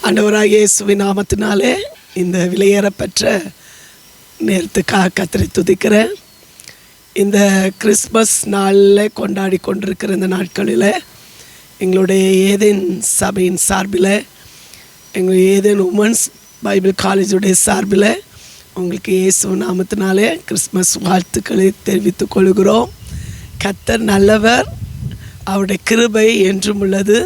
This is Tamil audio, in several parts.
ஆண்டவராகிய இயேசுவின் நாமத்தினாலே இந்த விலையேறப்பெற்ற நேரத்துக்காக கர்த்தரை துதிக்கிறேன். இந்த கிறிஸ்மஸ் நாளில் கொண்டாடி கொண்டிருக்கிற இந்த நாட்களில் எங்களுடைய ஏதேன் சபையின் சார்பில், எங்களுடைய ஏதேன் உமன்ஸ் பைபிள் காலேஜுடைய சார்பில் உங்களுக்கு இயேசுவின் நாமத்தினாலே கிறிஸ்மஸ் வாழ்த்துக்களை தெரிவித்துக் கொள்கிறோம். கர்த்தர் நல்லவர், அவருடைய கிருபை என்றும் உள்ளது.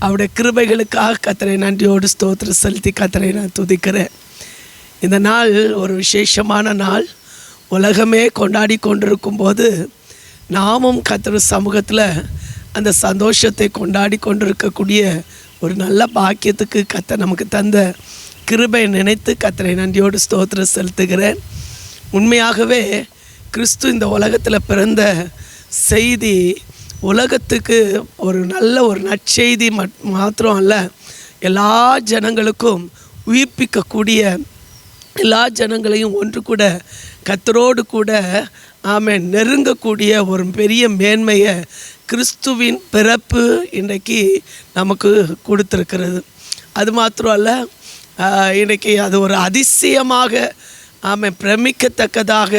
அவருடைய கிருபைகளுக்காக கர்த்தரை நன்றியோடு ஸ்தோத்திரம் செலுத்தி கர்த்தரை நான் துதிக்கிறேன். இந்த நாள் ஒரு விசேஷமான நாள். உலகமே கொண்டாடி கொண்டிருக்கும் போது நாமும் கர்த்தர் சமூகத்தில் அந்த சந்தோஷத்தை கொண்டாடி கொண்டிருக்கக்கூடிய ஒரு நல்ல பாக்கியத்துக்கு கர்த்தர் நமக்கு தந்த கிருபை நினைத்து கர்த்தரை நன்றியோடு ஸ்தோத்திரம் செலுத்துகிறேன். உண்மையாகவே கிறிஸ்து இந்த உலகத்தில் பிறந்த செய்தி உலகத்துக்கு ஒரு நல்ல ஒரு நற்செய்தி மாத்திரம் அல்ல, எல்லா ஜனங்களுக்கும் உயிர்ப்பிக்கக்கூடிய, எல்லா ஜனங்களையும் ஒன்று கூட கர்த்தரோடு கூட நெருங்கக்கூடிய ஒரு பெரிய மேன்மையை கிறிஸ்துவின் பிறப்பு இன்றைக்கு நமக்கு கொடுத்துருக்கிறது. அது மாத்திரம் அல்ல, இன்றைக்கி அது ஒரு அதிசயமாக பிரமிக்கத்தக்கதாக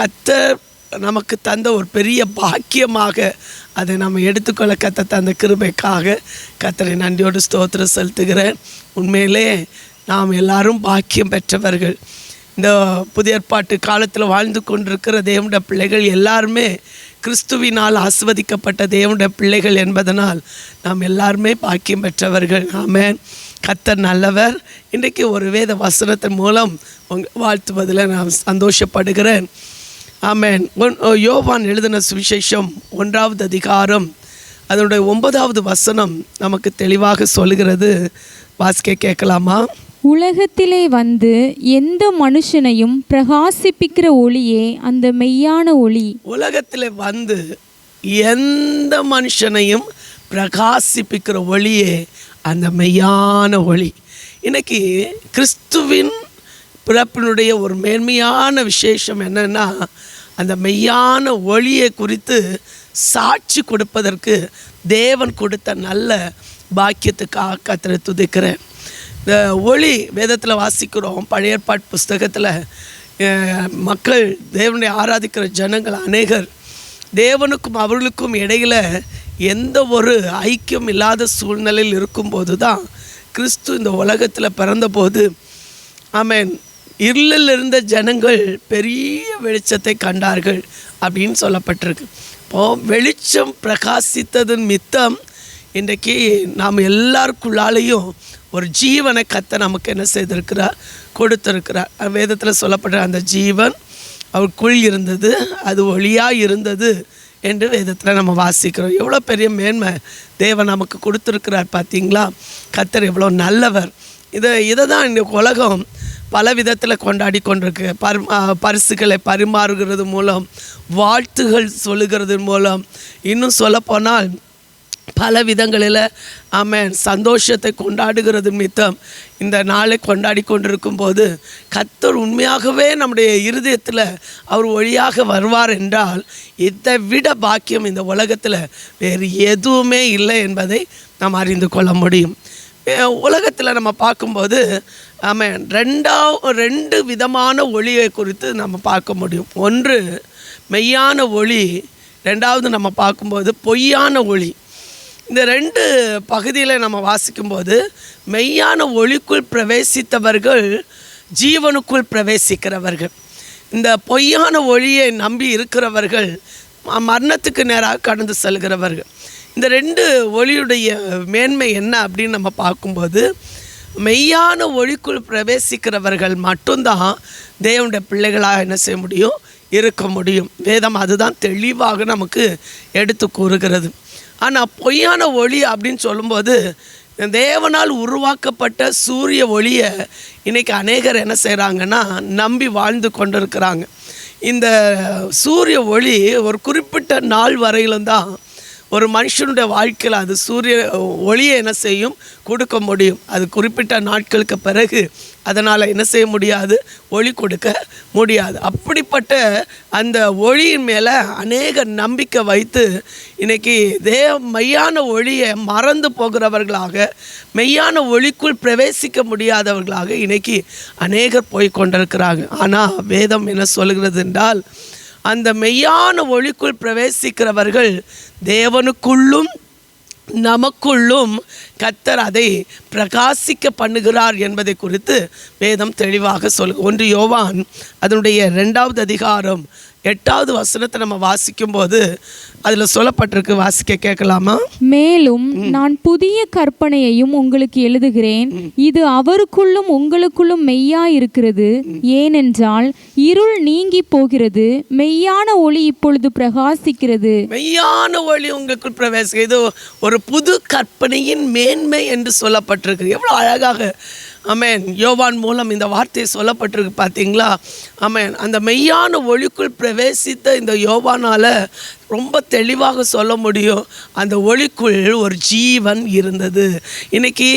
கர்த்தர் நமக்கு தந்த ஒரு பெரிய பாக்கியமாக அதை நம்ம எடுத்துக்கொள்ள கர்த்தர் தந்த கிருபைக்காக கர்த்தரை நன்றியோடு ஸ்தோத்திரம் செலுத்துகிறேன். உண்மையிலே நாம் எல்லாரும் பாக்கியம் பெற்றவர்கள். இந்த புதிய ஏற்பாட்டு காலத்தில் வாழ்ந்து கொண்டிருக்கிற தேவனுடைய பிள்ளைகள் எல்லாருமே கிறிஸ்துவினால் ஆசீர்வதிக்கப்பட்ட தேவனுடைய பிள்ளைகள் என்பதனால் நாம் எல்லாருமே பாக்கியம் பெற்றவர்கள். ஆமென். கர்த்தர் நல்லவர். இன்றைக்கு ஒரு வேத வசனத்தின் மூலம் வாழ்த்துவதில் நான் சந்தோஷப்படுகிறேன். ஆமென். யோவான் எழுதின சுவிசேஷம் 1வது அதிகாரம் அதனுடைய 9வது வசனம் நமக்கு தெளிவாக சொல்கிறது. வாசிக்க கேட்கலாமா? உலகத்திலே வந்து எந்த மனுஷனையும் பிரகாசிப்பிக்கிற ஒளியே அந்த மெய்யான ஒளி. உலகத்தில் வந்து எந்த மனுஷனையும் பிரகாசிப்பிக்கிற ஒளியே அந்த மெய்யான ஒளி. இன்னைக்கு கிறிஸ்துவின் பிறப்பினுடைய ஒரு மேன்மையான விசேஷம் என்னென்னா, அந்த மெய்யான ஒளியை குறித்து சாட்சி கொடுப்பதற்கு தேவன் கொடுத்த நல்ல பாக்கியத்துக்காக கர்த்தரை துதிக்கிறேன். இந்த ஒளி வேதத்தில் வாசிக்கிறோம். பழைய ஏற்பாட்டு புஸ்தகத்தில் மக்கள் தேவனை ஆராதிக்கிற ஜனங்கள் அநேகர் தேவனுக்கும் அவர்களுக்கும் இடையில் எந்த ஒரு ஐக்கியம் இல்லாத சூழ்நிலையில் இருக்கும்போது தான் கிறிஸ்து இந்த உலகத்தில் பிறந்தபோது இருளில் இருந்த ஜனங்கள் பெரிய வெளிச்சத்தை கண்டார்கள் அப்படின்னு சொல்லப்பட்டிருக்கு. இப்போது வெளிச்சம் பிரகாசித்ததன் மித்தம் இன்றைக்கி நாம் எல்லாருக்குள்ளாலேயும் ஒரு ஜீவனை கர்த்தர் நமக்கு என்ன செய்திருக்கிறார், கொடுத்திருக்கிறார். வேதத்தில் சொல்லப்படுற அந்த ஜீவன் அவருக்குள் இருந்தது, அது ஒளியாக இருந்தது என்று வேதத்தில் நம்ம வாசிக்கிறோம். எவ்வளோ பெரிய மேன்மை தேவன் நமக்கு கொடுத்துருக்கிறார் பார்த்தீங்களா? கர்த்தர் எவ்வளோ நல்லவர். இதை தான் இந்த உலகம் பல விதத்தில் கொண்டாடி கொண்டிருக்கு. பரிசுகளை பரிமாறுகிறது மூலம், வாழ்த்துகள் சொல்லுகிறது மூலம், இன்னும் சொல்லப்போனால் பல விதங்களில் சந்தோஷத்தை கொண்டாடுகிறது மித்தம் இந்த நாளை கொண்டாடி கொண்டிருக்கும் போது கர்த்தர் உண்மையாகவே நம்முடைய இருதயத்தில் அவர் ஒளியாக வருவார் என்றால் இதை விட பாக்கியம் இந்த உலகத்தில் வேறு எதுவுமே இல்லை என்பதை நாம் அறிந்து கொள்ள முடியும். உலகத்தில் நம்ம பார்க்கும்போது ரெண்டு விதமான ஒளியை குறித்து நம்ம பார்க்க முடியும். ஒன்று மெய்யான ஒளி, ரெண்டாவது நம்ம பார்க்கும்போது பொய்யான ஒளி. இந்த ரெண்டு பகுதியில் நம்ம வாசிக்கும்போது மெய்யான ஒளிக்குள் பிரவேசித்தவர்கள் ஜீவனுக்குள் பிரவேசிக்கிறவர்கள், இந்த பொய்யான ஒளியை நம்பி இருக்கிறவர்கள் மரணத்துக்கு நேராக கடந்து செல்கிறவர்கள். இந்த ரெண்டு ஒளியுடைய மேன்மை என்ன அப்படின்னு நம்ம பார்க்கும்போது, மெய்யான ஒளிக்குள் பிரவேசிக்கிறவர்கள் மட்டும்தான் தேவனுடைய பிள்ளைகளாக என்ன செய்ய முடியும், இருக்க முடியும். வேதம் அதுதான் தெளிவாக நமக்கு எடுத்து கூறுகிறது. ஆனால் பொய்யான ஒளி அப்படின்னு சொல்லும்போது தேவனால் உருவாக்கப்பட்ட சூரிய ஒளியை இன்றைக்கி அநேகர் என்ன செய்கிறாங்கன்னா நம்பி வாழ்ந்து கொண்டிருக்கிறாங்க. இந்த சூரிய ஒளி ஒரு குறிப்பிட்ட நாள் வரையிலும் தான் ஒரு மனுஷனுடைய வாழ்க்கையில் அது சூரிய ஒளியை என்ன செய்யும், கொடுக்க முடியும். அது குறிப்பிட்ட நாட்களுக்கு பிறகு அதனால் என்ன செய்ய முடியாது, ஒளி கொடுக்க முடியாது. அப்படிப்பட்ட அந்த ஒளியின் மேலே அநேக நம்பிக்கை வைத்து இன்றைக்கி மெய்யான ஒளியை மறந்து போகிறவர்களாக, மெய்யான ஒளிக்குள் பிரவேசிக்க முடியாதவர்களாக இன்றைக்கி அநேகர் போய் கொண்டிருக்கிறாங்க. ஆனால் வேதம் என்ன சொல்கிறது என்றால், அந்த மெய்யான ஒளிக்குள் பிரவேசிக்கிறவர்கள் தேவனுக்குள்ளும் நமக்குள்ளும் கர்த்தர் அதை பிரகாசிக்க பண்ணுகிறார் என்பதை குறித்து வேதம் தெளிவாக சொல்லு. 1 யோவான் அதனுடைய 2வது அதிகாரம் 8வது வசனத்தை நம்ம வாசிக்கும்போது அதில் சொல்லப்பட்டிருக்கு, வாசிக்க கேட்கலாமா? மேலும் நான் புதிய கற்பனையையும் உங்களுக்கு எழுதுகிறேன், இது அவருக்குள்ளும் உங்களுக்குள்ளும் மெய்யாய் இருக்கிறது. ஏனென்றால் இருள் நீங்கி போகிறது, மெய்யான ஒளி இப்பொழுது பிரகாசிக்கிறது. மெய்யான ஒளி உங்களுக்குள் பிரவேசிக்க, இது ஒரு புது கற்பனையின் மேன்மை என்று சொல்லப்பட்டிருக்கு. எவ்வளோ அழகாக ஆமென் யோவான் மூலம் இந்த வார்த்தை சொல்லப்பட்டிருக்கு பார்த்தீங்களா? ஆமென். அந்த மெய்யான ஒளிக்குள் பிரவேசித்த இந்த யோவானால் ரொம்ப தெளிவாக சொல்ல முடியும், அந்த ஒளிக்குள் ஒரு ஜீவன் இருந்தது. இன்றைக்கி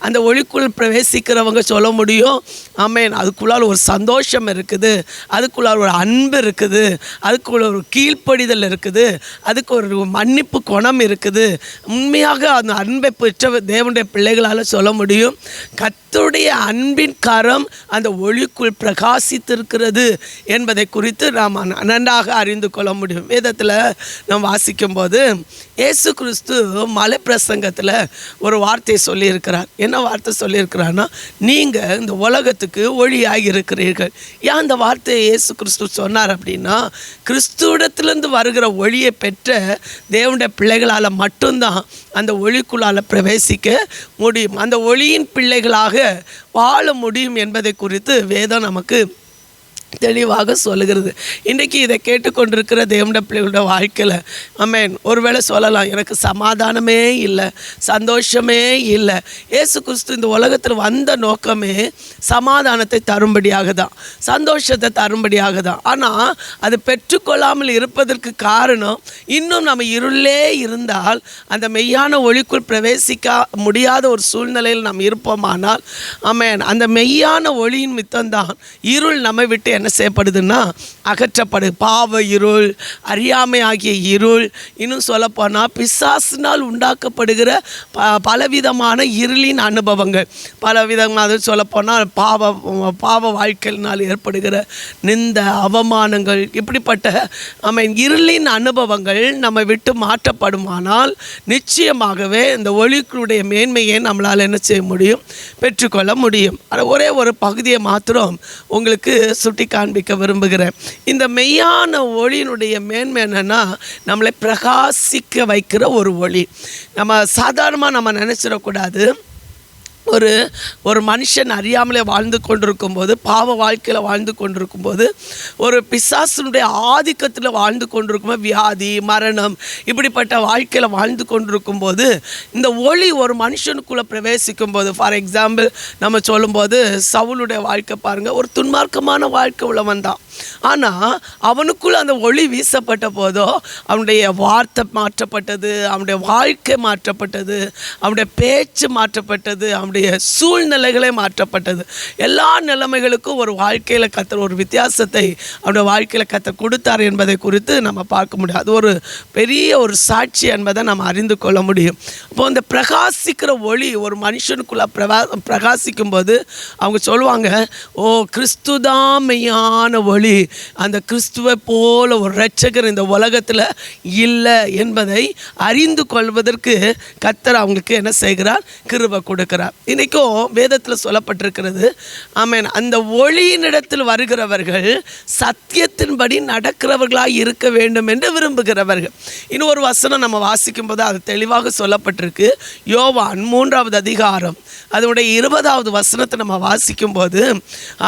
அந்த ஒளிக்குள் பிரவேசிக்கிறவங்க சொல்ல முடியும், ஆமென், அதுக்குள்ளால் ஒரு சந்தோஷம் இருக்குது, அதுக்குள்ளால் ஒரு அன்பு இருக்குது, அதுக்குள்ள ஒரு கீழ்ப்படிதல் இருக்குது, அதுக்கு ஒரு மன்னிப்பு குணம் இருக்குது. உண்மையாக அந்த அன்பை பெற்ற தேவனுடைய பிள்ளைகளால் சொல்ல முடியும், கர்த்தருடைய அன்பின் கரம் அந்த ஒளிக்குள் பிரகாசித்திருக்கிறது என்பதை குறித்து நாம் நன்றாக அறிந்து கொள்ள முடியும். வேதத்தில் நாம் வாசிக்கும்போது இயேசு கிறிஸ்து மலை பிரசங்கத்தில் ஒரு வார்த்தை சொல்லியிருக்கிறார். என்ன வார்த்தை சொல்லியிருக்கிறார்னா, நீங்கள் இந்த உலகத்துக்கு ஒளியாகி இருக்கிறீர்கள். ஏன் அந்த வார்த்தையை இயேசு கிறிஸ்து சொன்னார் அப்படின்னா, கிறிஸ்துவிடத்திலிருந்து வருகிற ஒளியை பெற்ற தேவனுடைய பிள்ளைகளால் மட்டும்தான் அந்த ஒளிக்குள்ளால் பிரவேசிக்க முடியும், அந்த ஒளியின் பிள்ளைகளாக வாழ முடியும் என்பதை குறித்து வேதம் நமக்கு தெளிவாக சொல்லுகிறது. இன்றைக்கி இதை கேட்டுக்கொண்டிருக்கிற தேவனுடைய பிள்ளைகளுடைய வாழ்க்கையில் ஆமென், ஒருவேளை சொல்லலாம், எனக்கு சமாதானமே இல்லை, சந்தோஷமே இல்லை. இயேசு கிறிஸ்து இந்த உலகத்தில் வந்த நோக்கமே சமாதானத்தை தரும்படியாக தான், சந்தோஷத்தை தரும்படியாக தான். ஆனால் அது பெற்றுக்கொள்ளாமல் இருப்பதற்கு காரணம், இன்னும் நம்ம இருளே இருந்தால், அந்த மெய்யான ஒளிக்குள் பிரவேசிக்க முடியாத ஒரு சூழ்நிலையில் நாம் இருப்போமானால், ஆமென், அந்த மெய்யான ஒளியின் மித்தம்தான் இருள் நம்மை விட்டு என்ன செய்யப்படுதுன்னா அகற்றப்படு. பாவ இருள், அறியாமை ஆகிய இருள், இன்னும் சொல்லப்போனால் பிசாசினால் உண்டாக்கப்படுகிற பலவிதமான இருளின் அனுபவங்கள், பலவிதமாக சொல்லப்போனால் பாவ வாழ்க்கையினால் ஏற்படுகிற நிந்த அவமானங்கள், இப்படிப்பட்ட இருளின் அனுபவங்கள் நம்ம விட்டு மாற்றப்படுமானால் நிச்சயமாகவே இந்த ஒளிக்குடைய மேன்மையை நம்மளால் என்ன செய்ய முடியும், பெற்றுக்கொள்ள முடியும். ஒரே ஒரு பகுதியை மாத்திரம் உங்களுக்கு சுட்டி காண்பிக்க விரும்புகிறேன். இந்த மெய்யான ஒளியினுடைய மேன்மை என்னன்னா, நம்மளை பிரகாசிக்க வைக்கிற ஒரு ஒளி. நம்ம சாதாரணமாக நம்ம நினச்சிடக்கூடாது. ஒரு மனுஷன் அறியாமலே வாழ்ந்து கொண்டிருக்கும்போது, பாவ வாழ்க்கையில் வாழ்ந்து கொண்டிருக்கும்போது, ஒரு பிசாசினுடைய ஆதிக்கத்தில் வாழ்ந்து கொண்டிருக்கும்போது, வியாதி, மரணம், இப்படிப்பட்ட வாழ்க்கையில் வாழ்ந்து கொண்டிருக்கும்போது இந்த ஒளி ஒரு மனுஷனுக்குள்ளே பிரவேசிக்கும் போது, ஃபார் எக்ஸாம்பிள் நம்ம சொல்லும்போது சவுலுடைய வாழ்க்கை பாருங்கள், ஒரு துன்மார்க்கமான வாழ்க்கை உள்ளவன் தான். ஆனால் அவனுக்குள்ள அந்த ஒளி வீசப்பட்ட போதோ அவனுடைய வார்த்தை மாற்றப்பட்டது, அவனுடைய வாழ்க்கை மாற்றப்பட்டது, அவனுடைய பேச்சு மாற்றப்பட்டது, அவனுடைய சூழ்நிலைகளே மாற்றப்பட்டது. எல்லா நிலைமைகளுக்கும் ஒரு வாழ்க்கையில் கர்த்தர் ஒரு வித்தியாசத்தை அவனுடைய வாழ்க்கையில் கர்த்தர் கொடுத்தார் என்பதை குறித்து நம்ம பார்க்க முடியும். அது ஒரு பெரிய ஒரு சாட்சி என்பதை நம்ம அறிந்து கொள்ள முடியும். அப்போ அந்த பிரகாசிக்கிற ஒளி ஒரு மனுஷனுக்குள்ள பிரகாசிக்கும் போது அவங்க சொல்லுவாங்க, ஓ கிறிஸ்துதான் மெய்யான ஒளி, அந்த கிறிஸ்துவை போல ஒரு இரட்சகர் இந்த உலகத்தில் இல்லை என்பதை அறிந்து கொள்வதற்கு கர்த்தர் அவங்களுக்கு என்ன செய்கிறார், கிருபை கொடுக்கிறார். இன்றைக்கும் வேதத்தில் சொல்லப்பட்டிருக்கிறது, ஆமென், அந்த ஒளியினிடத்தில் வருகிறவர்கள் சத்தியத்தின்படி நடக்கிறவர்களாக இருக்க வேண்டும் என்று விரும்புகிறவர்கள். இன்னொரு வசனம் நம்ம வாசிக்கும் போது அது தெளிவாக சொல்லப்பட்டிருக்கு. யோவான் 3வது அதிகாரம் அதனுடைய 20வது வசனத்தை நம்ம வாசிக்கும் போது,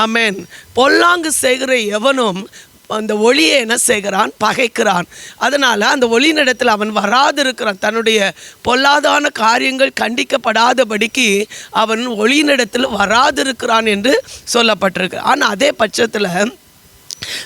ஆமென், பொல்லாங்கு செய்கிற எவனும் அந்த ஒளியை என்ன செய்கிறான், பகைக்கிறான். அதனால் அந்த ஒளியினிடத்தில் அவன் வராதிருக்கிறான். தன்னுடைய பொல்லாதான காரியங்கள் கண்டிக்கப்படாதபடிக்கு அவன் ஒளியினிடத்தில் வராதிருக்கிறான் என்று சொல்லப்பட்டிருக்கு. ஆனால் அதே பட்சத்தில்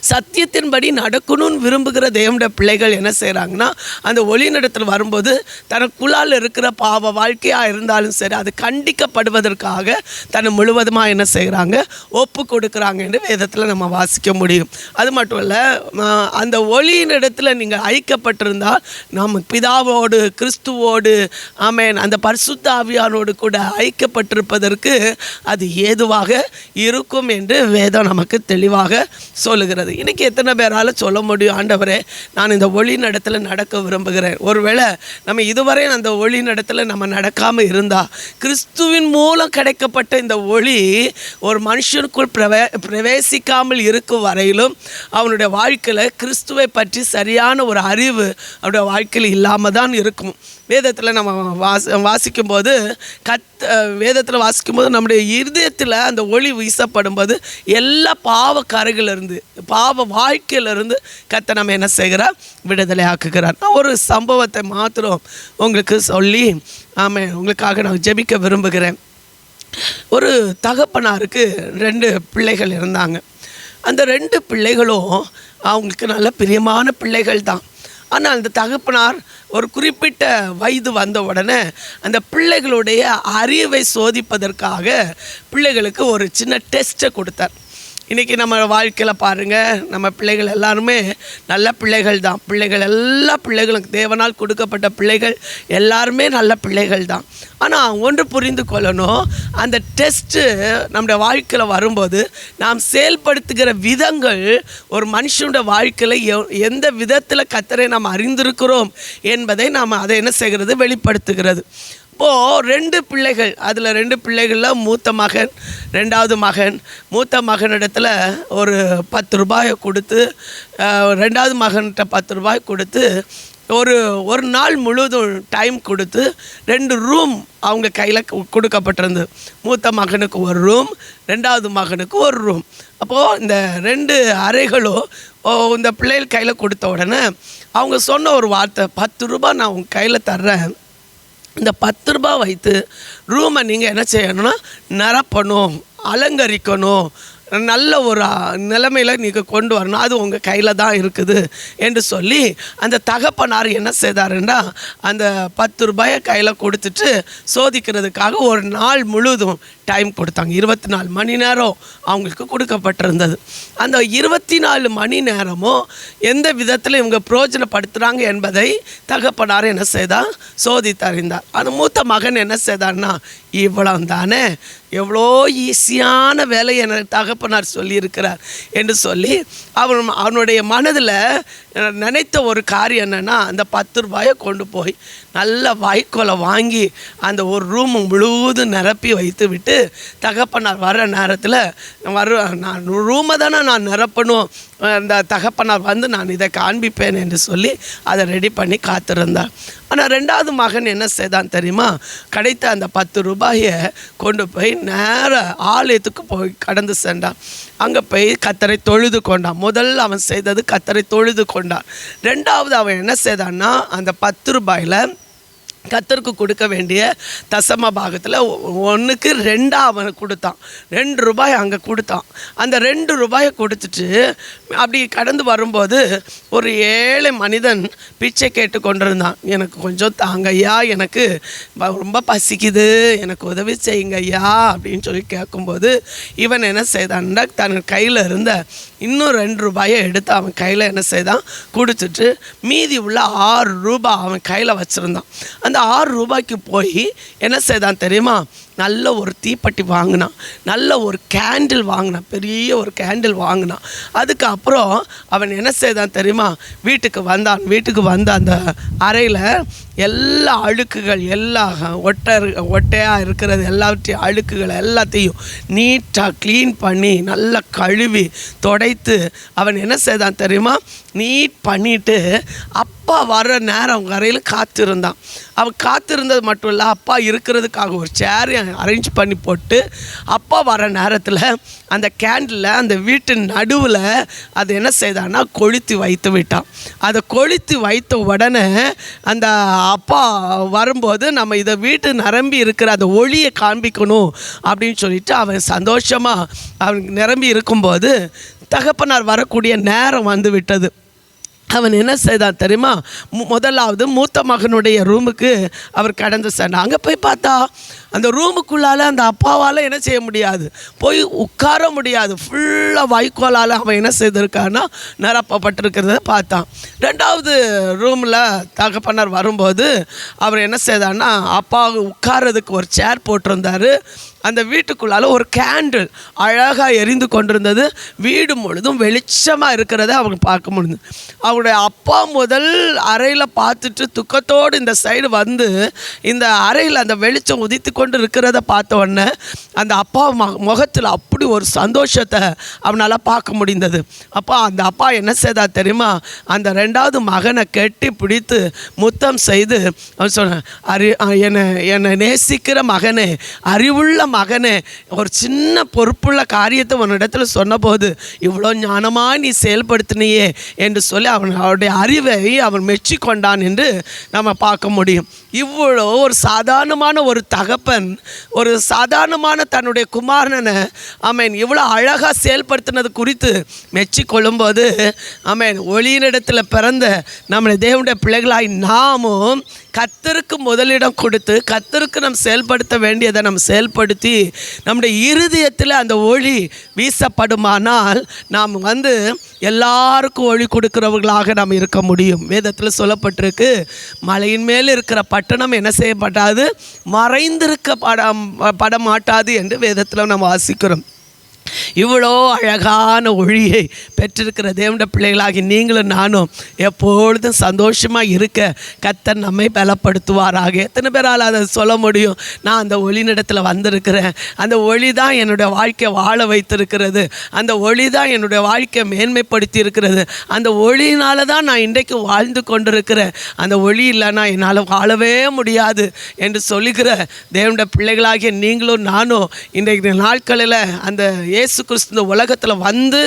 சத்தியத்தின்படி நடக்கணும்னு விரும்புகிற தேவனுடைய பிள்ளைகள் என்ன செய்கிறாங்கன்னா, அந்த ஒளிநடத்தில் வரும்போது தனக்குள்ளால் இருக்கிற பாவ வாழ்க்கையாக இருந்தாலும் சரி, அது கண்டிக்கப்படுவதற்காக தன்னை முழுவதுமாக என்ன செய்கிறாங்க, ஒப்பு கொடுக்குறாங்க என்று வேதத்தில் நம்ம வாசிக்க முடியும். அது மட்டும் இல்லை, அந்த ஒளியினிடத்தில் நீங்கள் ஐக்கப்பட்டிருந்தால் நம்ம பிதாவோடு கிறிஸ்துவோடு ஆமென் அந்த பரிசுத்த ஆவியானோடு கூட ஐக்கப்பட்டிருப்பதற்கு அது ஏதுவாக இருக்கும் என்று வேதம் நமக்கு தெளிவாக சொல்லுகிறது. இன்னைக்கு எத்தனை பேரால் சொல்ல முடியும், ஆண்டவரே நான் இந்த ஒளி நடத்தில் நடக்க விரும்புகிறேன். ஒருவேளை நம்ம இதுவரை அந்த ஒளி நடத்தில் நம்ம நடக்காமல் இருந்தால், கிறிஸ்துவின் மூலம் கிடைக்கப்பட்ட இந்த ஒளி ஒரு மனுஷனுக்குள் பிரவேசிக்காமல் இருக்கும் வரையிலும் அவனுடைய வாழ்க்கையில் கிறிஸ்துவை பற்றி சரியான ஒரு அறிவு அவனுடைய வாழ்க்கையில் இல்லாமல் தான் இருக்கும். வேதத்தில் நம்ம வாசிக்கும்போது வேதத்தில் வாசிக்கும்போது நம்முடைய இருதயத்தில் அந்த ஒளி வீசப்படும்போது எல்லா பாவ கரைகளிலிருந்து பாவ வாழ்க்கையிலிருந்து கர்த்தர் நம்ம என்ன செய்கிறார், விடுதலை ஆக்குகிறார். நான் ஒரு சம்பவத்தை மாத்திரம் உங்களுக்கு சொல்லி உங்களுக்காக நான் ஜெபிக்க விரும்புகிறேன். ஒரு தகப்பனாருக்கு 2 பிள்ளைகள் இருந்தாங்க. அந்த 2 பிள்ளைகளும் அவங்களுக்கு நல்ல பிரியமான பிள்ளைகள் தான். ஆனால் அந்த தகப்பனார் ஒரு குறிப்பிட்ட வயது வந்த உடனே அந்த பிள்ளைகளுடைய அறிவை சோதிப்பதற்காக பிள்ளைகளுக்கு ஒரு சின்ன டெஸ்ட்டை கொடுத்தார். இன்றைக்கி நம்ம வாழ்க்கையில் பாருங்கள், நம்ம பிள்ளைகள் எல்லாருமே நல்ல பிள்ளைகள் தான். எல்லா பிள்ளைகளும் தேவனால் கொடுக்கப்பட்ட பிள்ளைகள் எல்லாருமே நல்ல பிள்ளைகள் தான். ஆனால் ஒன்று புரிந்து கொள்ளணும், அந்த டெஸ்ட்டு நம்முடைய வாழ்க்கையில் வரும்போது நாம் செயல்படுத்துகிற விதங்கள் ஒரு மனுஷனுடைய வாழ்க்கையில் எந்த விதத்தில் கர்த்தரை நாம் அறிந்திருக்கிறோம் என்பதை நாம் அதை என்ன செய்கிறது, வெளிப்படுத்துகிறது. இப்போது 2 பிள்ளைகள், அதில் 2 பிள்ளைகளில் மூத்த மகன், 2வது மகன், மூத்த மகனிடத்தில் ஒரு 10 ரூபாயை கொடுத்து 2வது மகன்கிட்ட 10 ரூபாய் கொடுத்து ஒரு நாள் முழுவதும் டைம் கொடுத்து 2 ரூம் அவங்க கையில் கொடுக்கப்பட்டிருந்தது. மூத்த மகனுக்கு ஒரு ரூம், 2வது மகனுக்கு ஒரு ரூம். அப்போது இந்த 2 அறைகளும் இந்த பிள்ளைகள் கையில் கொடுத்த உடனே அவங்க சொன்ன ஒரு வார்த்தை, 10 ரூபாய் நான் உங்கள் கையில் தர்றேன், இந்த 10 ரூபாய் வைத்து ரூமை நீங்கள் என்ன செய்யணும்னா நிரப்பணும், அலங்கரிக்கணும், நல்ல ஒரு நிலைமையில் நீங்கள் கொண்டு வரணும், அது உங்கள் கையில் தான் இருக்குது என்று சொல்லி அந்த தகப்பனார் என்ன செய்தாருன்னா, அந்த 10 ரூபாயை கையில் கொடுத்துட்டு சோதிக்கிறதுக்காக ஒரு நாள் முழுவதும் டைம் கொடுத்தாங்க. 24 மணி நேரம் அவங்களுக்கு கொடுக்கப்பட்டிருந்தது. அந்த 24 மணி நேரமும் எந்த விதத்தில் இவங்க பிரயோஜனப்படுத்துகிறாங்க என்பதை தகப்பனார் என்ன செய்தார், சோதித்தறிந்தார். அந்த மூத்த மகன் என்ன செய்தார்னா, இவ்வளோ தானே, எவ்வளோ ஈஸியான வேலை என தகப்பனார் சொல்லியிருக்கிறார் என்று சொல்லி அவனுடைய மனதில் நினைத்த ஒரு காரியம் என்னென்னா, அந்த 10 ரூபாயை கொண்டு போய் நல்ல வாய்க்கோலை வாங்கி அந்த ஒரு ரூம் முழுவதும் நிரப்பி வைத்து விட்டு தகப்பனார் வர்ற நேரத்தில் நான் ரூமை தானே நான் நிரப்பணும், அந்த தகப்பனார் வந்து நான் இதை காண்பிப்பேன் என்று சொல்லி அதை ரெடி பண்ணி காத்திருந்தார். ஆனால் 2வது மகன் என்ன செய்தான் தெரியுமா, கிடைத்த அந்த 10 ரூபாயை கொண்டு போய் நேர ஆலயத்துக்கு போய் கடந்து சென்றான். அங்கே போய் கர்த்தரை தொழுது கொண்டான். முதல்ல அவன் செய்தது கர்த்தரை தொழுது கொண்டான். 2வது அவன் என்ன செய்தான்னா, அந்த 10 ரூபாயில் கர்த்தருக்கு கொடுக்க வேண்டிய தசம பாகத்தில் 1க்கு 2 அவன் கொடுத்தான். 2 ரூபாய் அங்கே கொடுத்தான். அந்த 2 ரூபாயை கொடுத்துட்டு அப்படி கடந்து வரும்போது ஒரு ஏழை மனிதன் பிச்சை கேட்டு கொண்டிருந்தான். எனக்கு கொஞ்சம் தாங்க ஐயா, எனக்கு ரொம்ப பசிக்குது, எனக்கு உதவி செய்யுங்க ஐயா அப்படின்னு சொல்லி கேட்கும்போது இவன் என்ன செய்தான்னா, தன் கையில் இருந்த இன்னும் 2 ரூபாயை எடுத்து அவன் கையில் என்ன செய்தான், கொடுத்துட்டு மீதி உள்ள 6 ரூபாய் அவன் கையில் வச்சுருந்தான். அந்த 6 ரூபாய்க்கு போய் என்ன செய்தான் தெரியுமா, நல்ல ஒரு தீப்பெட்டி வாங்கினான், நல்ல ஒரு கேண்டில் வாங்கினான், பெரிய ஒரு கேண்டில் வாங்கினான். அதுக்கப்புறம் அவன் என்ன செய்தான் தெரியுமா, வீட்டுக்கு வந்த அந்த அறையில் எல்லா அழுக்குகள், எல்லா ஒட்டையாக இருக்கிறது எல்லாத்தையும் அழுக்குகள் எல்லாத்தையும் நீட்டாக க்ளீன் பண்ணி நல்லா கழுவி துடைத்து அவன் என்ன செய்தான் தெரியுமா, நீட் பண்ணிவிட்டு அப்பா வர்ற நேரம் வரையில் காத்திருந்தான். அவன் காத்திருந்தது மட்டும் இல்லை, அப்பா இருக்கிறதுக்காக ஒரு சேரை அரேஞ்ச் பண்ணி போட்டு அப்பா வர நேரத்தில் அந்த கேண்டில் அந்த வீட்டின் நடுவில் அதை என்ன செய்தான்னா கொளுத்தி வைத்து விட்டான். அதை கொளுத்தி வைத்த உடனே அந்த அப்பா வரும்போது நம்ம இதை வீட்டு நிரம்பி இருக்கிற அந்த ஒளியை காண்பிக்கணும் அப்படின்னு சொல்லிட்டு அவன் சந்தோஷமாக அவன் நிரம்பி இருக்கும்போது தகப்பனார் வரக்கூடிய நேரம் வந்து விட்டது. அவன் என்ன செய்தான் தெரியுமா? முதலாவது மூத்த மகனுடைய ரூமுக்கு அவர் கடந்து சென்றான். அங்கே போய் பார்த்தா அந்த ரூமுக்குள்ளால் அந்த அப்பாவால் என்ன செய்ய முடியாது, போய் உட்கார முடியாது. ஃபுல்லாக வைக்கோலால் அவன் என்ன செய்திருக்கான்னா நிரப்பப்பட்டிருக்கிறத பார்த்தான். ரெண்டாவது ரூமில் தகப்பனார் வரும்போது அவர் என்ன செய்தான்னா, அப்பா உட்கார்றதுக்கு ஒரு சேர் போட்டிருந்தார். அந்த வீட்டுக்குள்ளால் ஒரு கேண்டில் அழகாக எரிந்து கொண்டிருந்தது. வீடு முழுதும் வெளிச்சமாக இருக்கிறத அவங்க பார்க்க முடியுது. அவருடைய அப்பா முதல் அறையில் பார்த்துட்டு துக்கத்தோடு இந்த சைடு வந்து இந்த அறையில் அந்த வெளிச்சம் உதித்து கொண்டு இருக்கிறத பார்த்த உடனே அந்த அப்பா முகத்தில் அப்படி ஒரு சந்தோஷத்தை அவனால் பார்க்க முடிந்தது. அப்பா அந்த அப்பா என்ன செய்தா தெரியுமா? அந்த ரெண்டாவது மகனை கட்டி பிடித்து முத்தம் செய்து அவன் சொன்னான், என்னை நேசிக்கிற மகனே, அறிவுள்ள மகனே, ஒரு சின்ன பொறுப்புள்ள காரியத்தை உன்னிடத்துல சொன்னபோது இவ்வளோ ஞானமாக நீ செயல்படுத்தினியே என்று சொல்லி அவனுடைய அறிவை அவன் மெச்சி கொண்டான் என்று நம்ம பார்க்க முடியும். இவ்வளோ ஒரு சாதாரணமான ஒரு தகப்பன் ஒரு சாதாரணமான தன்னுடைய குமாரனை இவ்வளோ அழகாக செயல்படுத்தினது குறித்து மெச்சி கொள்ளும்போது ஒளியினிடத்தில் பிறந்த நம்முடைய தேவனுடைய பிள்ளைகளாய் நாமும் கர்த்தருக்கு முதலிடம் கொடுத்து கர்த்தருக்கு நாம் செயல்படுத்த வேண்டியதை நம்ம செயல்படுத்தி நம்முடைய இருதயத்தில் அந்த ஒளி வீசப்படுமானால் நாம் எல்லாருக்கும் ஒளி கொடுக்கிறவர்களாக நாம் இருக்க முடியும். வேதத்தில் சொல்லப்பட்டிருக்கு, மலையின் மேல் இருக்கிற பட்டணம் என்ன செய்யப்படாது, மறைந்திருக்க படமாட்டாது என்று வேதத்தில் நாம் வாசிக்கிறோம். இவ்வளோ அழகான ஒளியை பெற்றிருக்கிற தேவனுடைய பிள்ளைகளாகி நீங்களும் நானும் எப்பொழுதும் சந்தோஷமாக இருக்க கர்த்தர் நம்மை பலப்படுத்துவாராக. எத்தனை பேரால் அதை சொல்ல முடியும்? நான் அந்த ஒளியினிடத்தில் வந்திருக்கிறேன், அந்த ஒளி தான் என்னுடைய வாழ்க்கையை வாழ வைத்திருக்கிறது, அந்த ஒளி தான் என்னுடைய வாழ்க்கையை மேன்மைப்படுத்தி இருக்கிறது, அந்த ஒளியினால தான் நான் இன்றைக்கு வாழ்ந்து கொண்டிருக்கிறேன், அந்த ஒளி இல்லைன்னா என்னால் வாழவே முடியாது என்று சொல்லுகிற தேவனுடைய பிள்ளைகளாகிய நீங்களும் நானும் இன்றைக்கு நாட்களில் அந்த இயேசு கிறிஸ்து இந்த உலகத்தில் வந்து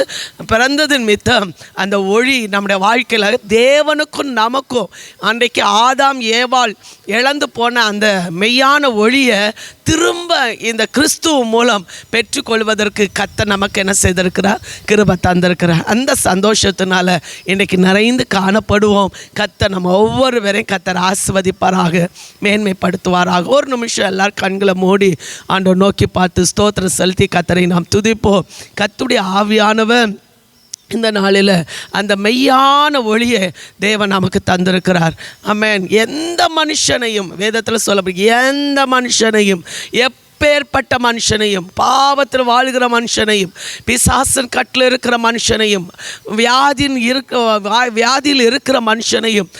பிறந்ததின் மித்தம் அந்த ஒளி நம்முடைய வாழ்க்கையில் தேவனுக்கும் நமக்கும் அன்றைக்கு ஆதாம் ஏவாள் இழந்து போன அந்த மெய்யான ஒளியை திரும்ப இந்த கிறிஸ்துவ மூலம் பெற்றுக்கொள்வதற்கு கர்த்தர் நமக்கு என்ன செய்திருக்கிறார், கிருபை தந்திருக்கிறார். அந்த சந்தோஷத்தினால இன்றைக்கு நிறைந்து காணப்படுவோம். கர்த்தர் நம்ம ஒவ்வொருவரையும் கர்த்தர் ஆசீர்வதிப்பாராக, மேன்மைப்படுத்துவாராக. ஒரு நிமிஷம் எல்லாரும் கண்களை மூடி ஆண்டவர் நோக்கி பார்த்து ஸ்தோத்திரம் செலுத்தி கர்த்தரை நாம் துதிப்போம். கர்த்தருடைய ஆவியானவர் இந்த நாளில் அந்த மெய்யான ஒளியை தேவன் நமக்கு தந்திருக்கிறார். ஆமென். எந்த மனுஷனையும் வேதத்தில் சொல்லப்படும், எந்த மனுஷனையும் எப்பேற்பட்ட மனுஷனையும், பாவத்தில் வாழ்கிற மனுஷனையும், பிசாசின் கட்டில் இருக்கிற மனுஷனையும், வியாதியில் இருக்கிற மனுஷனையும்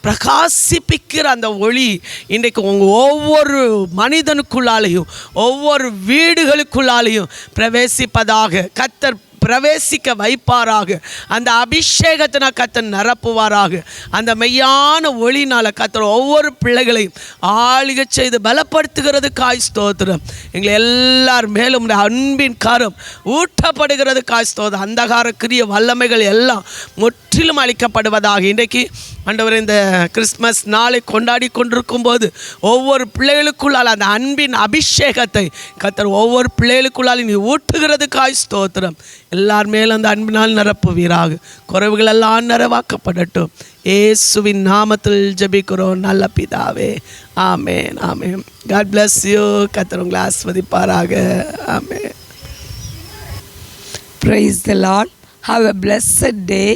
பிரகாசிப்பிக்கிற அந்த ஒளி இன்றைக்கு உங்கள் ஒவ்வொரு மனிதனுக்குள்ளாலையும் ஒவ்வொரு வீடுகளுக்குள்ளாலையும் பிரவேசிப்பதாக கர்த்தர் பிரவேசிக்க வைப்பாராக. அந்த அபிஷேகத்தினை கர்த்தர் நிரப்புவாராக. அந்த மெய்யான ஒளினால் கர்த்தர் ஒவ்வொரு பிள்ளைகளையும் ஆளுகை செய்து பலப்படுத்துகிறதுக்காய் ஸ்தோத்திரம். எங்களை எல்லார் மேலும் அன்பின் கரம் ஊட்டப்படுகிறதுக்காய் ஸ்தோத்திரம். அந்தகார கிரிய வல்லமைகள் எல்லாம் முற்றிலும் அளிக்கப்படுவதாக. இன்றைக்கு ஆண்டவர் இந்த கிறிஸ்மஸ் நாளை கொண்டாடி கொண்டிருக்கும் போது ஒவ்வொரு பிள்ளைகளுக்குள்ளால் அந்த அன்பின் அபிஷேகத்தை கர்த்தர் ஒவ்வொரு பிள்ளைகளுக்குள்ளால் நீ ஊட்டுகிறதுக்காய் ஸ்தோத்திரம். எல்லார் மேலும் அந்த அன்பினால் நிரப்புவீராக. குறைவுகள் எல்லாம் நிறைவாக்கப்படட்டும். இயேசுவின் நாமத்தில் ஜெபிக்கிறோம் நல்ல பிதாவே. ஆமென், ஆமென். God bless you. கர்த்தர் உங்களை ஆசீர்வதிப்பாராக. ஆமென். Praise the Lord. Have a blessed day.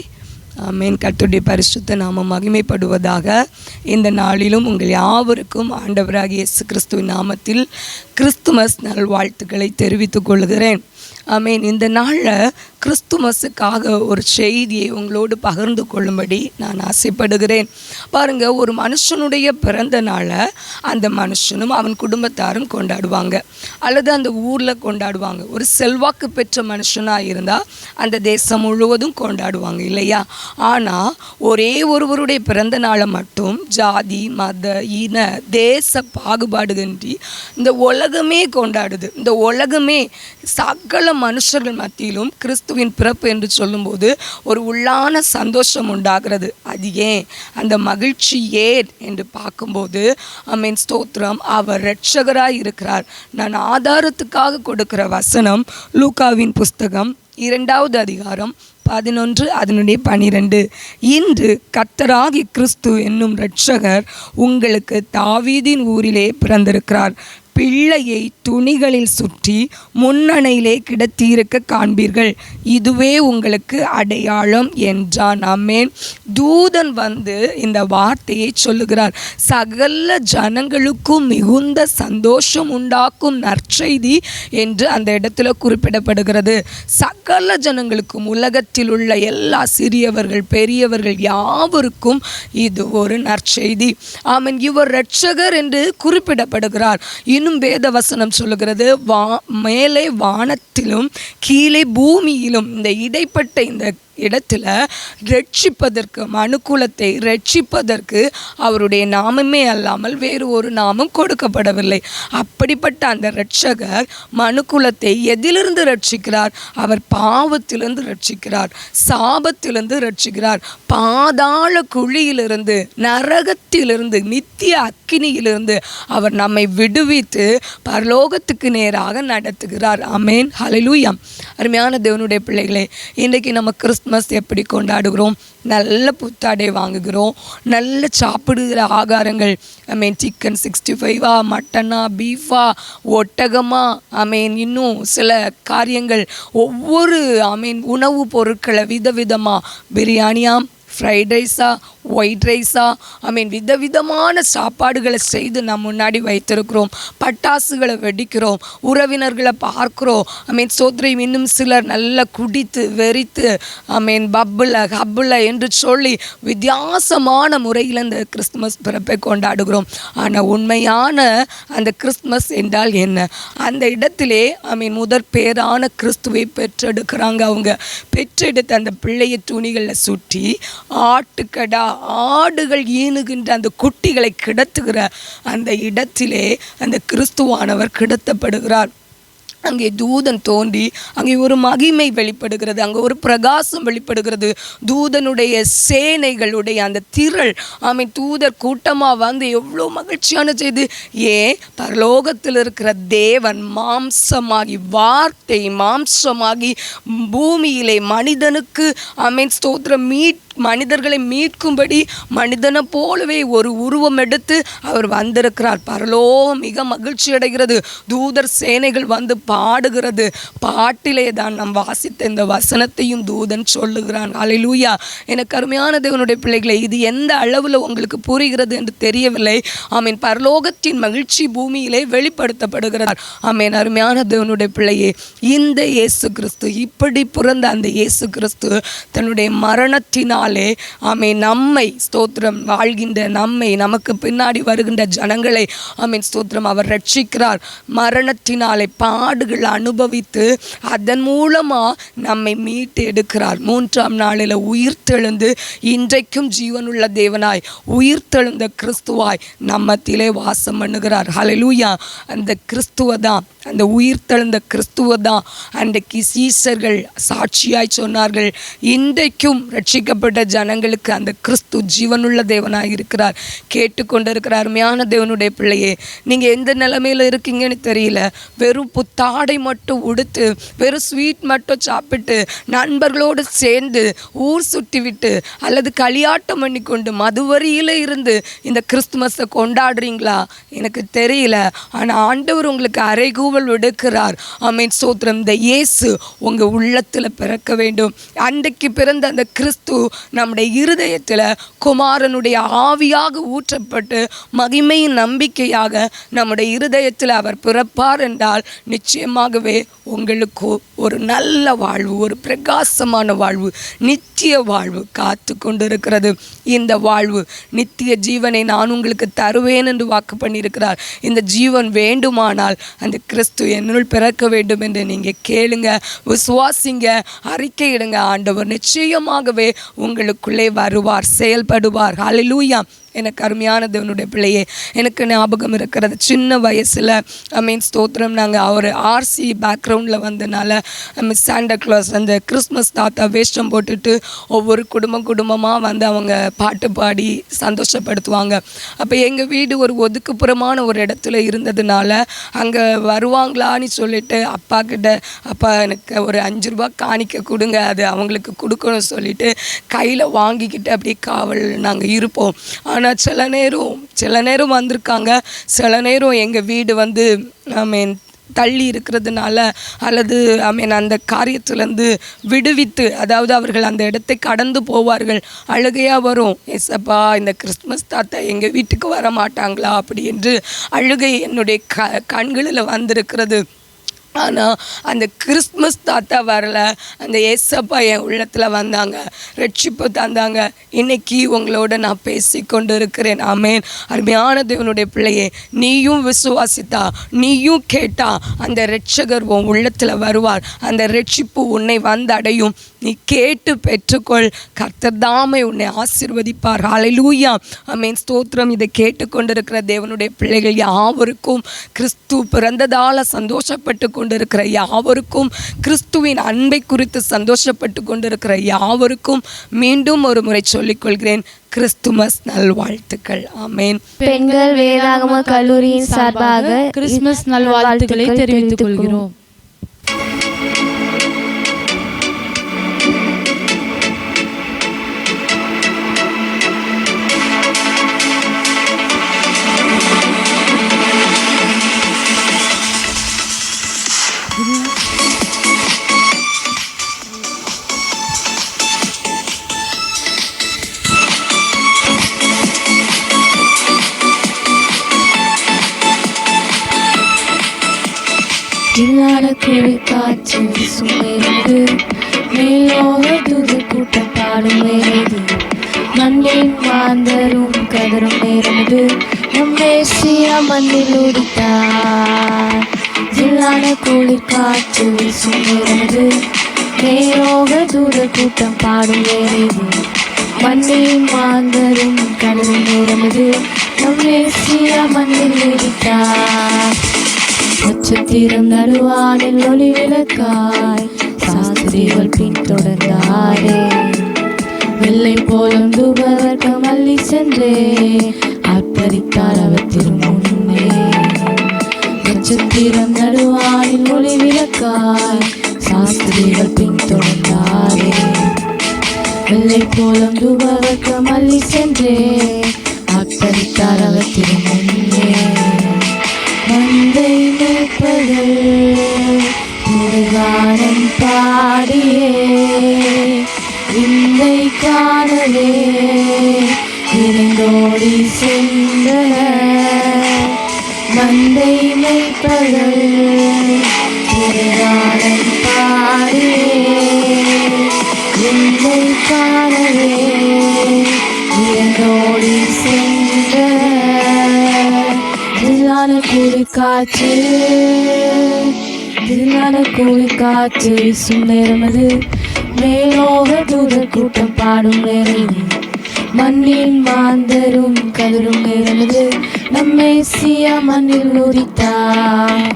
ஆமென். கர்த்தருடைய பரிசுத்த நாமம் மகிமைப்படுவதாக. இந்த நாளிலும் உங்கள் யாவருக்கும் ஆண்டவராகிய இயேசு கிறிஸ்துவின் நாமத்தில் கிறிஸ்துமஸ் நல்வாழ்த்துக்களை தெரிவித்துக் கொள்கிறேன். ஆமென். இந்த நாளில் கிறிஸ்துமஸுக்காக ஒரு செய்தியை உங்களோடு பகிர்ந்து கொள்ளும்படி நான் ஆசைப்படுகிறேன். பாருங்கள், ஒரு மனுஷனுடைய பிறந்த நாளை அந்த மனுஷனும் அவன் குடும்பத்தாரும் கொண்டாடுவாங்க, அல்லது அந்த ஊரில் கொண்டாடுவாங்க. ஒரு செல்வாக்கு பெற்ற மனுஷனாக இருந்தால் அந்த தேசம் முழுவதும் கொண்டாடுவாங்க இல்லையா? ஆனால் ஒரே ஒருவருடைய பிறந்த நாளை மட்டும் ஜாதி, மத, இன, தேச பாகுபாடுகின்றி இந்த உலகமே கொண்டாடுது. இந்த உலகமே சகல மனுஷர்கள் மத்தியிலும் கிறிஸ்துவின் பிறப்பு என்று சொல்லும்போது ஒரு உள்ளான சந்தோஷம் உண்டாகிறது. அது ஏன், அந்த மகிழ்ச்சி ஏன் என்று பார்க்கும்போது ஆமென் ஸ்தோத்திரம், அவர் இரட்சகராய் இருக்கிறார். நான் ஆதாரத்துக்காக கொடுக்கிற வசனம் லூக்காவின் புஸ்தகம் 2வது அதிகாரம் 11 அதனுடைய 12. இன்று கர்த்தராகி கிறிஸ்து என்னும் இரட்சகர் உங்களுக்கு தாவீதின் ஊரிலே பிறந்திருக்கிறார். பிள்ளையை துணிகளில் சுற்றி முன்னணையிலே கிடத்தியிருக்க காண்பீர்கள். இதுவே உங்களுக்கு அடையாளம் என்றான். ஆமென். தூதன் வந்து இந்த வார்த்தையை சொல்லுகிறார். சகல ஜனங்களுக்கும் மிகுந்த சந்தோஷம் உண்டாக்கும் நற்செய்தி என்று அந்த இடத்துல குறிப்பிடப்படுகிறது. சகல ஜனங்களுக்கும், உலகத்தில் உள்ள எல்லா சிறியவர்கள் பெரியவர்கள் யாவருக்கும் இது ஒரு நற்செய்தி. ஆமென். இவர் இரட்சகர் என்று குறிப்பிடப்படுகிறார். இன்னும் வேத வசனம் சொல்லுகிறது, மேலே வானத்திலும் கீழே பூமியிலும் இந்த இடைப்பட்ட இந்த இடத்துல ரட்சிப்பதற்கு, மனுக்குலத்தை ரட்சிப்பதற்கு அவருடைய நாமமே அல்லாமல் வேறு ஒரு நாமம் கொடுக்கப்படவில்லை. அப்படிப்பட்ட அந்த இரட்சகர் மனுக்குலத்தை எதிலிருந்து ரட்சிக்கிறார்? அவர் பாவத்திலிருந்து ரட்சிக்கிறார், சாபத்திலிருந்து ரட்சிக்கிறார், பாதாள குழியிலிருந்து, நரகத்திலிருந்து, நித்திய அக்கினியிலிருந்து அவர் நம்மை விடுவித்து பரலோகத்துக்கு நேராக நடத்துகிறார். ஆமென். ஹல்லேலூயா. அருமையான தேவனுடைய பிள்ளைகளே, இன்றைக்கு நம்ம கிறிஸ்துமஸ் எப்படி கொண்டாடுகிறோம்? நல்ல புத்தாடை வாங்குகிறோம், நல்ல சாப்பிடுகிற ஆகாரங்கள், சிக்கன் 65 மட்டனா, பீஃபா, ஒட்டகமா, இன்னும் சில காரியங்கள், ஒவ்வொரு உணவுப் பொருட்களை விதவிதமாக பிரியாணியாம், ஃப்ரைட் ரைஸா, ஒயிட் ரைஸா, விதவிதமான சாப்பாடுகளை செய்து நம் முன்னாடி வைத்திருக்கிறோம். பட்டாசுகளை வெடிக்கிறோம், உறவினர்களை பார்க்குறோம். சோத்ரியம் இன்னும் சிலர் நல்லா குடித்து வெறித்து பப்புல என்று சொல்லி வித்தியாசமான முறையில் அந்த கிறிஸ்துமஸ் பிறப்பை கொண்டாடுகிறோம். ஆனால் உண்மையான அந்த கிறிஸ்துமஸ் என்றால் என்ன? அந்த இடத்திலே முதற் பேரான கிறிஸ்துவை பெற்றெடுக்கிறாங்க. அவங்க பெற்றெடுத்த அந்த பிள்ளையை துணிகளில் சுற்றி ஆட்டுக்கடா, ஆடுகள் ஈனுகின்ற அந்த குட்டிகளை கிடத்துகிற அந்த இடத்திலே அந்த கிறிஸ்துவானவர் கிடத்தப்படுகிறார். அங்கே தூதன் தோன்றி அங்கே ஒரு மகிமை வெளிப்படுகிறது, அங்கே ஒரு பிரகாசம் வெளிப்படுகிறது. தூதனுடைய சேனைகளுடைய அந்த திரள் தூதர் கூட்டமாக வந்து எவ்வளோ மகிழ்ச்சியான செய்து, ஏன் பரலோகத்தில் இருக்கிற தேவன் மாம்சமாகி, வார்த்தை மாம்சமாகி பூமியிலே மனிதனுக்கு ஸ்தோத்திரம் மனிதர்களை மீட்கும்படி மனிதனை போலவே ஒரு உருவம் எடுத்து அவர் வந்திருக்கிறார். பரலோகம் மிக மகிழ்ச்சி அடைகிறது. தூதர் சேனைகள் வந்து பாடுகிறது. பாட்டிலே தான் நாம் வாசித்த இந்த வசனத்தையும் தூதன் சொல்லுகிறான். ஹல்லேலூயா. எனக்கு அருமையான தேவனுடைய பிள்ளைகளை, இது எந்த அளவில் உங்களுக்கு புரிகிறது என்று தெரியவில்லை. பரலோகத்தின் மகிழ்ச்சி பூமியிலே வெளிப்படுத்தப்படுகிறார். அருமையான தேவனுடைய பிள்ளையே, இந்த இயேசு கிறிஸ்து, இப்படி பிறந்த அந்த இயேசு கிறிஸ்து தன்னுடைய மரணத்தினால் நம்மை ஸ்தோத்திரம் வாழ்கின்ற நம்மை, நமக்கு பின்னாடி வருகின்ற ஜனங்களை ஸ்தோத்திரம் அவர் ரட்சிக்கிறார். மரணத்தினாலே பாடுகள் அனுபவித்து அதன் மூலமா நம்மை மீட்டு எடுக்கிறார். 3ஆம் நாளில் உயிர்த்தெழுந்து இன்றைக்கும் ஜீவனுள்ள தேவனாய் உயிர்த்தெழுந்த கிறிஸ்துவாய் நம்மத்திலே வாசம் பண்ணுகிறார். ஹல்லேலூயா. அந்த கிறிஸ்துவ தான், அந்த உயிர்த்தெழுந்த கிறிஸ்துவ தான் அன்றைக்கு சீசர்கள் சாட்சியாய் சொன்னார்கள். இன்றைக்கும் ரட்சிக்கப்பட்ட ஜனங்களுக்கு அந்த கிறிஸ்து ஜீவனுள்ள தேவனாக இருக்கிறார். கேட்டுக்கொண்டிருக்கிற அருமையான தேவனுடைய பிள்ளையே, நீங்கள் எந்த நிலைமையில் இருக்கீங்கன்னு தெரியல. வெறும் புத்தாடை மட்டும் உடுத்து, வெறும் ஸ்வீட் மட்டும் சாப்பிட்டு, நண்பர்களோடு சேர்ந்து ஊர் சுற்றி விட்டு அல்லது களியாட்டம் பண்ணி கொண்டு மதுவரியில் இருந்து இந்த கிறிஸ்துமஸை கொண்டாடுறீங்களா? எனக்கு தெரியல. ஆனால் ஆண்டவர் உங்களுக்கு அறைகூவல் விடுக்கிறார். ஸ்தோத்திரம். இந்த இயேசு உங்கள் உள்ளத்தில் பிறக்க வேண்டும். அன்றைக்கு பிறந்த அந்த கிறிஸ்து நம்முடைய இருதயத்தில் குமாரனுடைய ஆவியாக ஊற்றப்பட்டு மகிமையின் நம்பிக்கையாக நம்முடைய இருதயத்தில் அவர் பிறப்பார் என்றால் நிச்சயமாகவே உங்களுக்கு ஒரு நல்ல வாழ்வு, ஒரு பிரகாசமான வாழ்வு, நித்திய வாழ்வு காத்து கொண்டிருக்கிறது. இந்த வாழ்வு, நித்திய ஜீவனை நான் உங்களுக்கு தருவேன் என்று வாக்கு பண்ணியிருக்கிறார். இந்த ஜீவன் வேண்டுமானால் அந்த கிறிஸ்து என்னுள் பிறக்க வேண்டும் என்று நீங்கள் கேளுங்க, விசுவாசிங்க, அறிக்கையிடுங்க. ஆண்டவர் நிச்சயமாகவே உங்களுக்குள்ளே வருவார், செயல்படுவார். ஹல்லேலூயா. எனக்கு அருமையான தேவனுடைய பிள்ளையே, எனக்கு ஞாபகம் இருக்கிறது, சின்ன வயசில் ஸ்தோத்திரம், நாங்கள் ஒரு ஆர்சி பேக்ரவுண்டில் வந்தனால சாண்டா கிளாஸ் அந்த கிறிஸ்மஸ் தாத்தா வேஷம் போட்டுட்டு ஒவ்வொரு குடும்பமாக வந்து அவங்க பாட்டு பாடி சந்தோஷப்படுத்துவாங்க. அப்போ எங்கள் வீடு ஒரு ஒதுக்குப்புறமான ஒரு இடத்துல இருந்ததுனால அங்கே வருவாங்களான்னு சொல்லிட்டு அப்பா கிட்ட, அப்பா எனக்கு ஒரு 5 ரூபா காணிக்க கொடுங்க, அது அவங்களுக்கு கொடுக்கணும்னு சொல்லிட்டு கையில் வாங்கிக்கிட்டு அப்படியே காவல் நாங்கள் இருப்போம். ஆனால் சில நேரம் வந்திருக்காங்க, சில நேரம் எங்கள் வீடு வந்து தள்ளி இருக்கிறதுனால அல்லது அந்த காரியத்திலேருந்து விடுவித்து, அதாவது அவர்கள் அந்த இடத்தை கடந்து போவார்கள். அழுகையாக வரும், ஏசப்பா இந்த கிறிஸ்மஸ் தாத்தா எங்கள் வீட்டுக்கு வர மாட்டாங்களா அப்படி என்று அழுகை என்னுடைய கண்களில் வந்திருக்கிறது. ஆனால் அந்த கிறிஸ்மஸ் தாத்தா வரல, அந்த ஏசப்பா என் உள்ளத்தில் வந்தாங்க, ரட்சிப்பு தந்தாங்க. இன்னைக்கு உங்களோட நான் பேசி கொண்டு இருக்கிறேன். ஆமேன். அருமையான தேவனுடைய பிள்ளையே, நீயும் விசுவாசித்தா, நீயும் கேட்டா அந்த இரட்சகர் உன் உள்ளத்தில் வருவார். அந்த ரட்சிப்பு உன்னை வந்தடையும். நீ கேட்டு பெற்றுக்கொள். கர்த்தர் தாமே உன்னை ஆசீர்வதிப்பார். ஹல்லேலூயா. ஆமென். ஸ்தோத்திரம். இதை கேட்டுக்கொண்டிருக்கிற தேவனுடைய பிள்ளைகள் யாவருக்கும், கிறிஸ்து பிறந்ததால் சந்தோஷப்பட்டு கொண்டிருக்கிற யாவருக்கும், கிறிஸ்துவின் அன்பை குறித்து சந்தோஷப்பட்டு கொண்டிருக்கிற யாவருக்கும் மீண்டும் ஒரு முறை சொல்லிக்கொள்கிறேன், கிறிஸ்துமஸ் நல்வாழ்த்துக்கள். ஆமென். பெண்கள் வேதாகம கல்லூரியின் சார்பாக கிறிஸ்துமஸ் நல்வாழ்த்துக்களை தெரிவித்துக் கொள்கிறோம். இல்லாத காற்று சுமைந்து மேலோக துது கூட்டம் பாடும் நேரது, மண்ணின் மாந்தரும் கதரும் நேரது, நம் தேசிய மண்ணில் உதித்தார். இல்லாத குளிர் காற்று சுமைந்து மேலோக துது கூட்டம் பாடும் நேரது, மண்ணின் மாந்தரும் கதரும் நேரது, நம் தேசிய மண்ணில் உதித்தார். நட்சத்திரம் நடுவானில் ஒளி விளக்காய் சாஸ்திரிகள் பின்தொடர்ந்தாரே, வெள்ளை போலும் தூபவர்க்கம் அள்ளி சென்றே ஆர்ப்பரித்தார் அவர் திருமுன்னே. நட்சத்திரம் நடுவானில் ஒளி விளக்காய் சாஸ்திரிகள் பின்தொடர்ந்தாரே, வெள்ளை போலும் தூபவர்க்கம் அள்ளி சென்றே ஆர்ப்பரித்தார் அவர் திருமுன்னே. மந்தை மேய்ப்பர்கள் முருகானம் பாடியே விந்தை காணவே விரைந்தோடி சென்றனர். மந்தை மேய்ப்பர்கள் முருகானம் பாடியே விந்தை காணவே விரைந்தோடி சென்றனர். தில்லான குளிர்காற்று வீசும் நேரமது, மேலோக தூதர் கூட்டம் பாடும் நேரம், மண்ணின் மாந்தரும் கதரும் நேரமது, நம்மை சியா மண்ணில் உதித்தார்.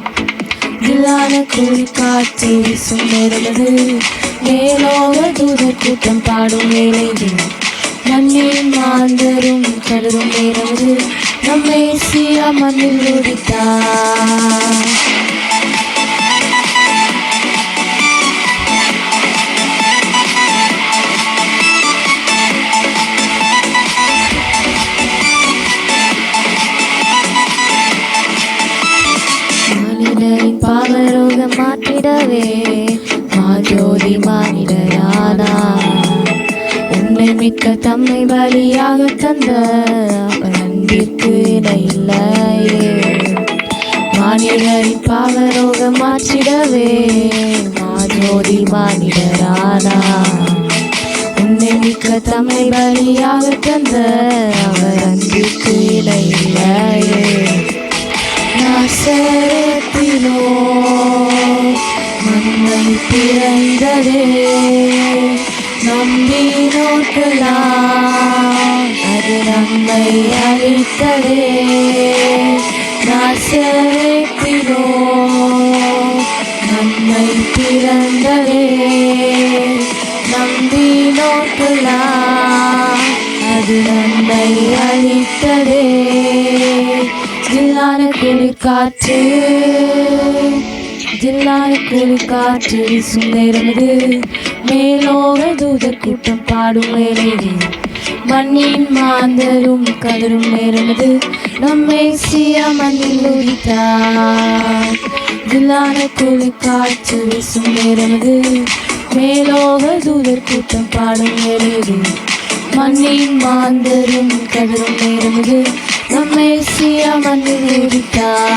தில்லான குளிர்காற்று வீசும் நேரமது, மேலோக தூதர் கூட்டம் பாடும் நேரம், மண்ணின் மாந்தரும் கதரும் நேரமது, நம்மை சியா மண்ணில் உதித்தார். மனிதரின் பாவரோகம் மாற்றிடவே மாஜோதி மானிடரானார். உன்னை மிக்க தம்மை பலியாக தந்த அன்பிற்கு இடையில்லையே. மானிடரின் பாவரோகம் மாற்றிடவே மாஜோதி மானிடரானார். உன்னை மிக்க தம்மை பலியாக தந்த அவர் அன்பிற்கு இடையில்லையே. நாசரேத்திலோ மண்ணை பிறந்ததே, நம்பி நோக்கலாம் அது நம்மை அளித்ததே. நாசரேத்திலோ நம்மை பிறந்ததே. நம்பினோர்க்கெல்லாம் அது நம்மை அளித்ததே. ஜில்லான குளிர்காற்று ஜில்லான குளிர்காற்று வீசும் நேரமது. மேலோக தூதர் கூட்டம் பாடும் வேலையே. மண்ணின் மாந்தரும் கதரும் நேரமது. நம்மை சியா மண்ணில் உதித்தார். ஜில்லான குளிர்காற்று வீசும் நேரமது. மேலோக தூதர் கூட்டம் பாடும் வேலையே. மண்ணின் மாந்தரும் கதரும் நேரமது. நம்மை சியா மண்ணில் உதித்தார்.